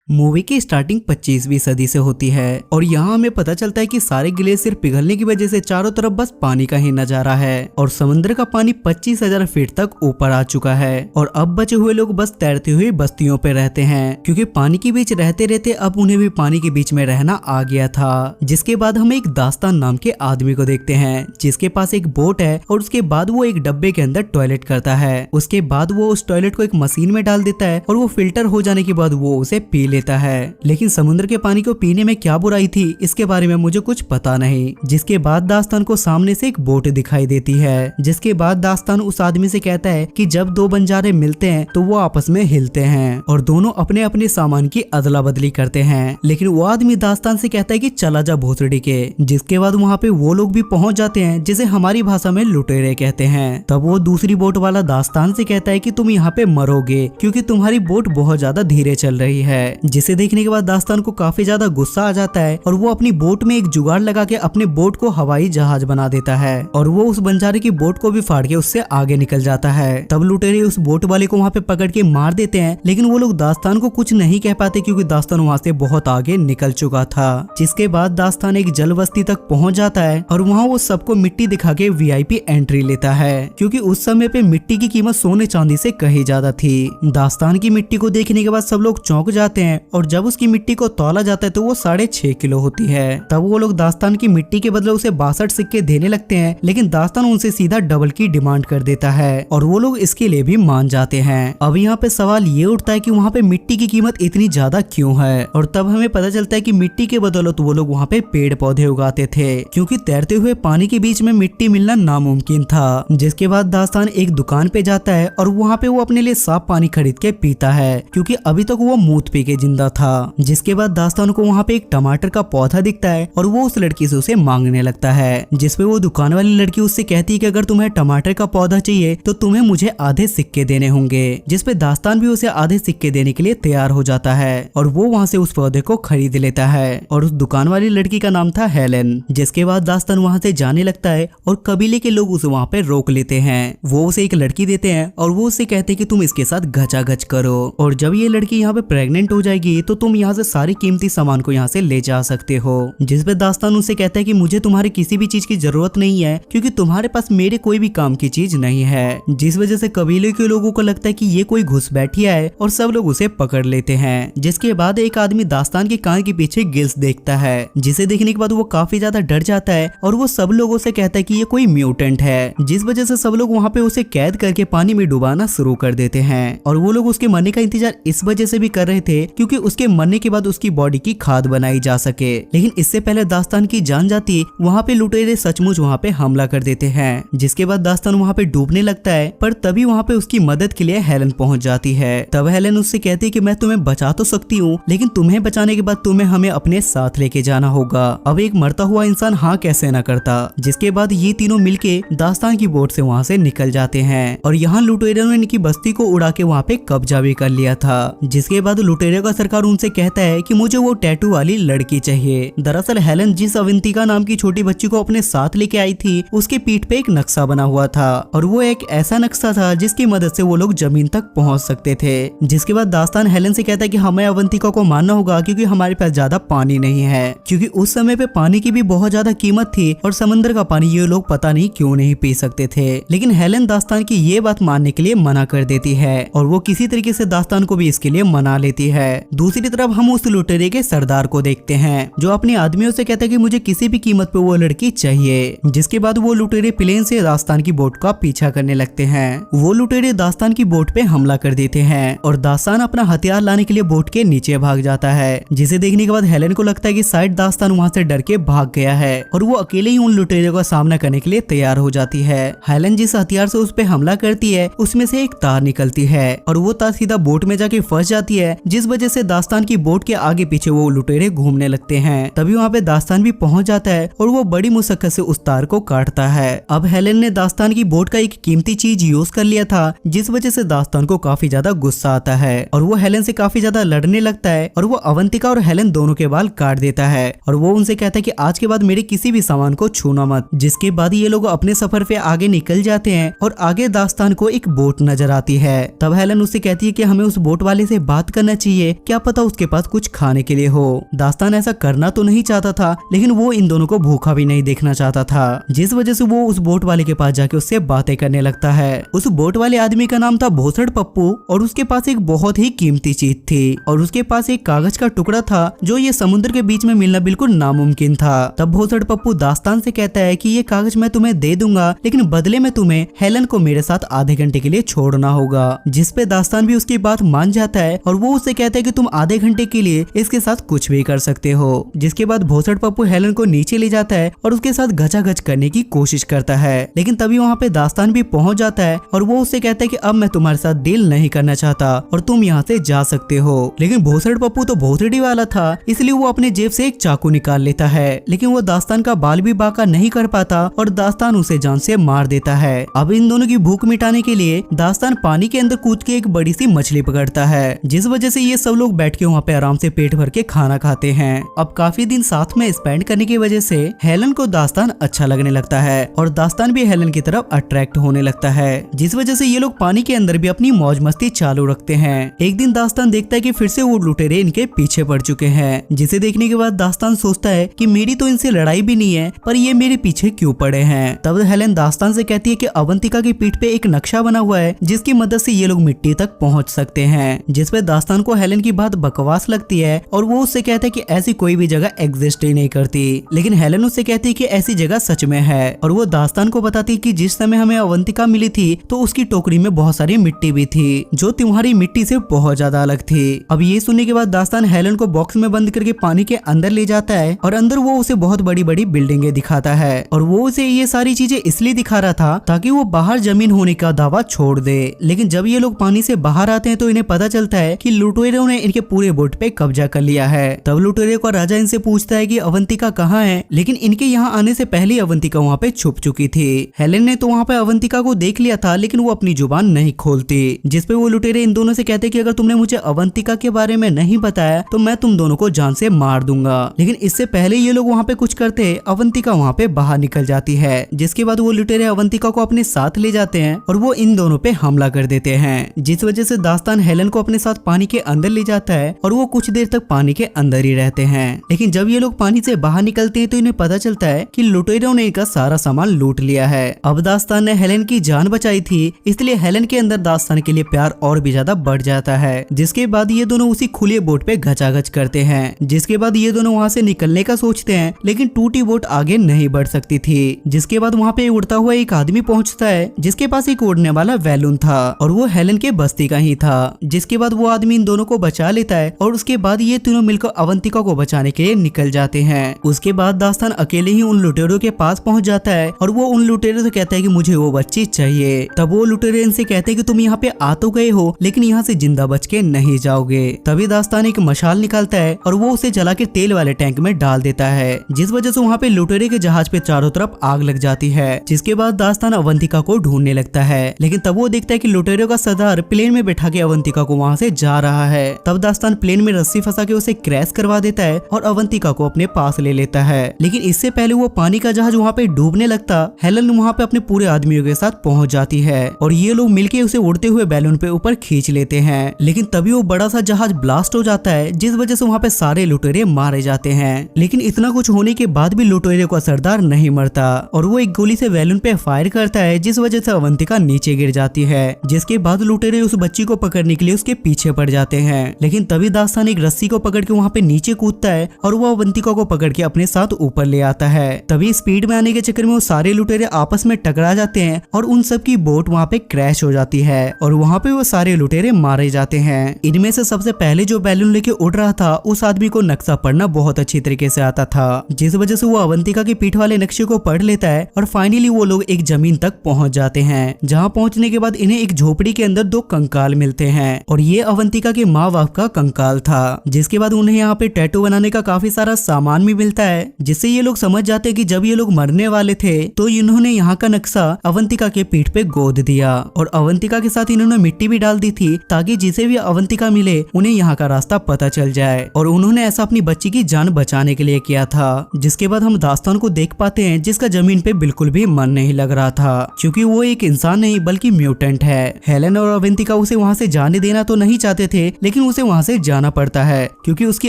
Movie की starting 25वीं सदी से होती है और यहाँ हमें पता चलता है कि सारे ग्लेशियर पिघलने की वजह से चारों तरफ बस पानी का ही नजारा है और समुद्र का पानी 25,000 फीट तक ऊपर आ चुका है और अब बचे हुए लोग बस तैरती हुई बस्तियों पे रहते हैं क्योंकि पानी के बीच रहते रहते अब उन्हें भी पानी के बीच में रहना आ गया था। जिसके बाद हम एक दास्तान नाम के आदमी को देखते हैं जिसके पास एक बोट है और उसके बाद वो एक डब्बे के अंदर टॉयलेट करता है। उसके बाद वो उस टॉयलेट को एक मशीन में डाल देता है और वो फिल्टर हो जाने के बाद वो उसे पी लेता है। लेकिन समुद्र के पानी को पीने में क्या बुराई थी इसके बारे में मुझे कुछ पता नहीं। जिसके बाद दास्तान को सामने से एक बोट दिखाई देती है। जिसके बाद दास्तान उस आदमी से कहता है कि जब दो बंजारे मिलते हैं तो वो आपस में हिलते हैं और दोनों अपने अपने सामान की अदला बदली करते हैं। लेकिन वो आदमी दास्तान से कहता है कि चला जा भोसड़ी के। जिसके बाद वहाँ पे वो लोग भी पहुँच जाते हैं जिसे हमारी भाषा में लुटेरे कहते हैं। तब वो दूसरी बोट वाला दास्तान से कहता है कि तुम यहाँ पे मरोगे क्योंकि तुम्हारी बोट बहुत ज्यादा धीरे चल रही है। जिसे देखने के बाद दास्तान को काफी ज्यादा गुस्सा आ जाता है और वो अपनी बोट में एक जुगाड़ लगा के अपने बोट को हवाई जहाज बना देता है और वो उस बंजारे की बोट को भी फाड़ के उससे आगे निकल जाता है। तब लुटेरे उस बोट वाले को वहाँ पे पकड़ के मार देते हैं लेकिन वो लोग दास्तान को कुछ नहीं कह पाते क्योंकि दास्तान वहाँ से बहुत आगे निकल चुका था। जिसके बाद दास्तान एक जल बस्ती तक पहुँच जाता है और वहाँ वो सबको मिट्टी दिखा के VIP एंट्री लेता है क्योंकि उस समय पे मिट्टी की कीमत सोने चांदी से कहीं ज्यादा थी। दास्तान की मिट्टी को देखने के बाद सब लोग चौंक जाते हैं और जब उसकी मिट्टी को तौला जाता है तो वो 6.5 किलो होती है। तब वो लोग दास्तान की मिट्टी के बदले उसे 62 सिक्के देने लगते हैं लेकिन दास्तान उनसे सीधा डबल की डिमांड कर देता है और वो लोग इसके लिए भी मान जाते हैं। अब यहाँ पे सवाल ये उठता है कि वहाँ पे मिट्टी की कीमत इतनी ज्यादा क्यों है और तब हमें पता चलता है कि मिट्टी के बदौलत वो लोग वहाँ पे पेड़ पौधे उगाते थे क्योंकि तैरते हुए पानी के बीच में मिट्टी मिलना नामुमकिन था। जिसके बाद दास्तान एक दुकान पे जाता है और वहाँ पे वो अपने लिए साफ पानी खरीद के पीता है क्योंकि अभी तक वो मूत पी के जिंदा था। जिसके बाद दास्तान को वहाँ पे एक टमाटर का पौधा दिखता है और वो उस लड़की से उसे मांगने लगता है। जिसपे वो दुकान वाली लड़की उससे कहती है कि अगर तुम्हें टमाटर का पौधा चाहिए तो तुम्हें मुझे आधे सिक्के देने होंगे। जिसपे दास्तान भी उसे आधे सिक्के देने के लिए तैयार हो जाता है और वो वहाँ से उस पौधे को खरीद लेता है और उस दुकान वाली लड़की का नाम था हेलेन। जिसके बाद दास्तान वहाँ से जाने लगता है और कबीले के लोग उसे वहाँ पे रोक लेते हैं। वो उसे एक लड़की देते हैं और वो उसे कहते हैं कि तुम इसके साथ घचाघच करो और जब ये लड़की यहाँ पे प्रेग्नेंट हो जाएगी तो तुम यहाँ से सारी कीमती सामान को यहाँ से ले जा सकते हो। जिस पे दास्तान उनसे कहता है कि मुझे तुम्हारी किसी भी चीज की जरूरत नहीं है क्योंकि तुम्हारे पास मेरे कोई भी काम की चीज नहीं है। जिस वजह से कबीले के लोगों को लगता है कि ये कोई घुसपैठिया है और सब लोग उसे पकड़ लेते हैं। जिसके बाद एक आदमी दास्तान के कान के पीछे गिल्स देखता है जिसे देखने के बाद वो काफी ज्यादा डर जाता है और वो सब लोगों से कहता है कि ये कोई म्यूटेंट है। जिस वजह से सब लोग वहाँ पे उसे कैद करके पानी में डुबाना शुरू कर देते हैं और वो लोग उसके मरने का इंतजार इस वजह से भी कर रहे थे क्योंकि उसके मरने के बाद उसकी बॉडी की खाद बनाई जा सके। लेकिन इससे पहले दास्तान की जान जाती वहाँ पे लुटेरे सचमुच वहाँ पे हमला कर देते हैं। जिसके बाद दास्तान वहाँ पे डूबने लगता है पर तभी वहाँ पे उसकी मदद के लिए हेलेन पहुँच जाती है। तब हेलेन उससे कहती है कि मैं तुम्हें बचा तो सकती हूँ लेकिन तुम्हें बचाने के बाद तुम्हें हमें अपने साथ लेके जाना होगा। अब एक मरता हुआ इंसान हाँ कैसे न करता। जिसके बाद ये तीनों मिलके दास्तान की बोट से वहाँ से निकल जाते हैं और यहाँ लुटेरों ने इनकी बस्ती को उड़ा के वहाँ पे कब्जा भी कर लिया था। जिसके बाद लुटेरे का सरकार उनसे कहता है कि मुझे वो टैटू वाली लड़की चाहिए। दरअसल हेलेन जिस अवंतिका नाम की छोटी बच्ची को अपने साथ लेके आई थी उसके पीठ पे एक नक्शा बना हुआ था और वो एक ऐसा नक्शा था जिसकी मदद से वो लोग जमीन तक पहुंच सकते थे। जिसके बाद दास्तान हेलेन से कहता है कि हमें अवंतिका को मारना होगा क्योंकि हमारे पास ज्यादा पानी नहीं है क्योंकि उस समय पे पानी की भी बहुत ज्यादा कीमत थी और समंदर का पानी ये लोग पता नहीं क्यों नहीं पी सकते थे। लेकिन हेलेन दास्तान की ये बात मानने के लिए मना कर देती है और वो किसी तरीके से दास्तान को भी इसके लिए मना लेती है। दूसरी तरफ हम उस लुटेरे के सरदार को देखते हैं जो अपने आदमियों से कहता है कि मुझे किसी भी कीमत पे वो लड़की चाहिए। जिसके बाद वो लुटेरे प्लेन से दास्तान की बोट का पीछा करने लगते हैं। वो लुटेरे दास्तान की बोट पे हमला कर देते हैं और दास्तान अपना हथियार लाने के लिए बोट के नीचे भाग जाता है। जिसे देखने के बाद हेलेन को लगता है कि शायद दास्तान वहाँ से डर के भाग गया है और वो अकेले ही उन लुटेरों का सामना करने के लिए तैयार हो जाती है। हेलेन जिस हथियार से उस पे हमला करती है उसमें से एक तार निकलती है और वो तार सीधा बोट में जाके फंस जाती है जिस वजह से दास्तान की बोट के आगे पीछे वो लुटेरे घूमने लगते हैं। तभी वहाँ पे दास्तान भी पहुंच जाता है और वो बड़ी मुशक्कत से उस तार को काटता है। अब हेलेन ने दास्तान की बोट का एक कीमती चीज यूज कर लिया था जिस वजह से दास्तान को काफी ज्यादा गुस्सा आता है और वो हेलेन से काफी ज्यादा लड़ने लगता है और वो अवंतिका और हेलेन दोनों के बाल काट देता है और वो उनसे कहता है कि आज के बाद मेरे किसी भी सामान को छूना मत। जिसके बाद ये लोग अपने सफर पे आगे निकल जाते हैं और आगे दास्तान को एक बोट नजर आती है। तब हेलेन उससे कहती है कि हमें उस बोट वाले से बात करना चाहिए क्या पता उसके पास कुछ खाने के लिए हो। दास्तान ऐसा करना तो नहीं चाहता था, लेकिन वो इन दोनों को भूखा भी नहीं देखना चाहता था, जिस वजह से वो उस बोट वाले के पास जाके उससे बातें करने लगता है। उस बोट वाले आदमी का नाम था भोसड़ पप्पू और उसके पास एक बहुत ही कीमती चीज थी और उसके पास एक कागज का टुकड़ा था जो ये समुद्र के बीच में मिलना बिल्कुल नामुमकिन था। तब भोसड़ पप्पू दास्तान से कहता है कि ये कागज मैं तुम्हें दे दूंगा, लेकिन बदले में तुम्हें हेलन को मेरे साथ आधे घंटे के लिए छोड़ना होगा। जिस पे दास्तान भी उसकी बात मान जाता है और वो उससे कहता है कि तुम आधे घंटे के लिए इसके साथ कुछ भी कर सकते हो। जिसके बाद भोसड़ पप्पू हेलन को नीचे ले जाता है और उसके साथ घचाघच करने की कोशिश करता है, लेकिन तभी वहाँ पे दास्तान भी पहुंच जाता है और वो उससे कहता है कि अब मैं तुम्हारे साथ डील नहीं करना चाहता और तुम यहाँ से जा सकते हो। लेकिन भोसड़ पप्पू तो भोसड़ी वाला था, इसलिए वो अपने जेब से एक चाकू निकाल लेता है, लेकिन वो दास्तान का बाल भी बांका नहीं कर पाता और दास्तान उसे जान से मार देता है। अब इन दोनों की भूख मिटाने के लिए दास्तान पानी के अंदर कूद के एक बड़ी सी मछली पकड़ता है, जिस वजह से ये सब लोग बैठ के वहाँ पे आराम से पेट भर के खाना खाते हैं। अब काफी दिन साथ में स्पेंड करने की वजह से हेलन को दास्तान अच्छा लगने लगता है और दास्तान भी हेलन की तरफ अट्रैक्ट होने लगता है, जिस वजह से ये लोग पानी के अंदर भी अपनी मौज मस्ती चालू रखते हैं। एक दिन दास्तान देखता है कि फिर से वो लुटेरे इनके पीछे पड़ चुके हैं, जिसे देखने के बाद दास्तान सोचता है कि मेरी तो इनसे लड़ाई भी नहीं है, पर ये मेरे पीछे क्यों पड़े हैं। तब हेलन दास्तान से कहती है कि अवंतिका की पीठ पे एक नक्शा बना हुआ है जिसकी मदद से ये लोग मिट्टी तक पहुंच सकते हैं, जिसपे दास्तान को हेलन की बात बकवास लगती है और वो उससे कहता है कि ऐसी कोई भी जगह एग्जिस्ट ही नहीं करती। लेकिन हेलन उससे कहती है कि ऐसी जगह सच में है और वो दास्तान को बताती है कि जिस समय हमें अवंतिका मिली थी तो उसकी टोकरी में बहुत सारी मिट्टी भी थी जो तुम्हारी मिट्टी से बहुत ज्यादा अलग थी। अब ये सुनने के बाद दास्तान हेलन को बॉक्स में बंद करके पानी के अंदर ले जाता है और अंदर वो उसे बहुत बड़ी बड़ी बिल्डिंगें दिखाता है और वो उसे ये सारी चीजें इसलिए दिखा रहा था ताकि वो बाहर जमीन होने का दावा छोड़ दे। लेकिन जब ये लोग पानी से बाहर आते हैं तो इन्हें पता चलता है कि लुटेरों ने इनके पूरे बोट पे कब्जा कर लिया है। तब लुटेरे का राजा इनसे पूछता है कि अवंतिका कहाँ है, लेकिन इनके यहाँ आने से पहले अवंतिका वहाँ पे छुप चुकी थी। हेलन ने तो वहाँ पे अवंतिका को देख लिया था, लेकिन वो अपनी जुबान नहीं खोलती, जिसपे वो लुटेरे इन दोनों से कहते कि अगर तुमने मुझे अवंतिका के बारे में नहीं बताया तो मैं तुम दोनों को जान से मार दूंगा। लेकिन इससे पहले ये लोग वहाँ पे कुछ करते अवंतिका वहाँ पे बाहर निकल जाती है, जिसके बाद वो लुटेरे अवंतिका को अपने साथ ले जाते हैं और वो इन दोनों पे हमला कर देते हैं, जिस वजह से दास्तान हेलन को अपने साथ पानी के अंदर ले जाता है और वो कुछ देर तक पानी के अंदर ही रहते हैं। लेकिन जब ये लोग पानी से बाहर निकलते हैं तो इन्हें पता चलता है कि लुटेरों ने इनका सारा सामान लूट लिया है। अब दास्तान ने हेलन की जान बचाई थी, इसलिए हेलन के अंदर दास्तान के लिए प्यार और भी ज्यादा बढ़ जाता है, जिसके बाद ये दोनों उसी खुले बोट पे घचाघच करते हैं। जिसके बाद ये दोनों वहाँ से निकलने का सोचते हैं, लेकिन टूटी बोट आगे नहीं बढ़ सकती थी। जिसके बाद वहाँ पे उड़ता हुआ एक आदमी पहुँचता है जिसके पास एक उड़ने वाला बैलून था और वो हेलन के बस्ती का ही था। जिसके बाद वो आदमी इन दोनों को बचा लेता है और उसके बाद ये तीनों मिलकर अवंतिका को बचाने के लिए निकल जाते हैं। उसके बाद दास्तान अकेले ही उन लुटेरों के पास पहुंच जाता है और वो उन लुटेरों से कहता है कि मुझे वो बच्ची चाहिए। तब वो लुटेरे इनसे कहते हैं कि तुम यहाँ पे आ तो गए हो, लेकिन यहाँ से जिंदा बच के नहीं जाओगे। तभी दास्तान एक मशाल निकालता है और वो उसे जला के तेल वाले टैंक में डाल देता है, जिस वजह से वहाँ पे लुटेरे के जहाज पे चारों तरफ आग लग जाती है। जिसके बाद दास्तान अवंतिका को ढूंढने लगता है, लेकिन तब वो देखता है कि लुटेरों का सरदार प्लेन में बैठा के अवंतिका को वहाँ से जा रहा है। तब दास्तान प्लेन में रस्सी फंसा के उसे क्रैश करवा देता है और अवंतिका को अपने पास ले लेता है। लेकिन इससे पहले वो पानी का जहाज वहाँ पे डूबने लगता, हेलन वहाँ पे अपने पूरे आदमियों के साथ पहुँच जाती है और ये लोग मिलके उसे उड़ते हुए बैलून पे ऊपर खींच लेते हैं। लेकिन तभी वो बड़ा सा जहाज ब्लास्ट हो जाता है, जिस वजह से वहाँ पे सारे लुटेरे मारे जाते हैं। लेकिन इतना कुछ होने के बाद भी लुटेरे का सरदार नहीं मरता और वो एक गोली से बैलून पे फायर करता है, जिस वजह से अवंतिका नीचे गिर जाती है। जिसके बाद लुटेरे उस बच्ची को पकड़ने के लिए उसके पीछे पड़ जाते हैं। लेकिन तभी दास्तान एक रस्सी को पकड़ के वहाँ पे नीचे कूदता है और वो अवंतिका को पकड़ के अपने साथ ऊपर ले आता है। तभी स्पीड में आने के चक्कर में वो सारे लुटेरे आपस में टकरा जाते हैं और उन सब की बोट वहाँ पे क्रैश हो जाती है और वहाँ पे वो सारे लुटेरे मारे जाते हैं। इनमें से सबसे पहले जो बैलून लेके उड़ रहा था उस आदमी को नक्शा पढ़ना बहुत अच्छी तरीके से आता था, जिस वजह से वो अवंतिका की पीठ वाले नक्शे को पढ़ लेता है और फाइनली वो लोग एक जमीन तक पहुंच जाते हैं, जहां पहुंचने के बाद इन्हें एक झोपड़ी के अंदर दो कंकाल मिलते हैं और ये अवंतिका के माँ बाप का कंकाल था। जिसके बाद उन्हें यहाँ पे टैटू बनाने का काफी सारा सामान भी मिलता है, जिससे ये लोग समझ जाते हैं कि जब ये लोग मरने वाले थे तो इन्होंने यहाँ का नक्शा अवंतिका के पीठ पे गोद दिया और अवंतिका के साथ इन्होंने मिट्टी भी डाल दी थी ताकि जिसे भी अवंतिका मिले उन्हें यहाँ का रास्ता पता चल जाए और उन्होंने ऐसा अपनी बच्ची की जान बचाने के लिए किया था। जिसके बाद हम दास्तान को देख पाते हैं जिसका जमीन पे बिल्कुल भी मन नहीं लग रहा था, क्योंकि वो एक इंसान नहीं बल्कि म्यूटेंट है। हेलन और अवंतिका उसे वहाँ से जाने देना तो नहीं चाहते थे, लेकिन उसे वहाँ से जाना पड़ता है क्योंकि उसकी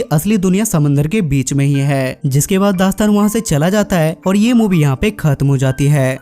असली दुनिया समंदर के बीच में ही है। जिसके बाद दास्तान वहाँ से चला जाता है और ये मूवी यहाँ पे खत्म हो जाती है।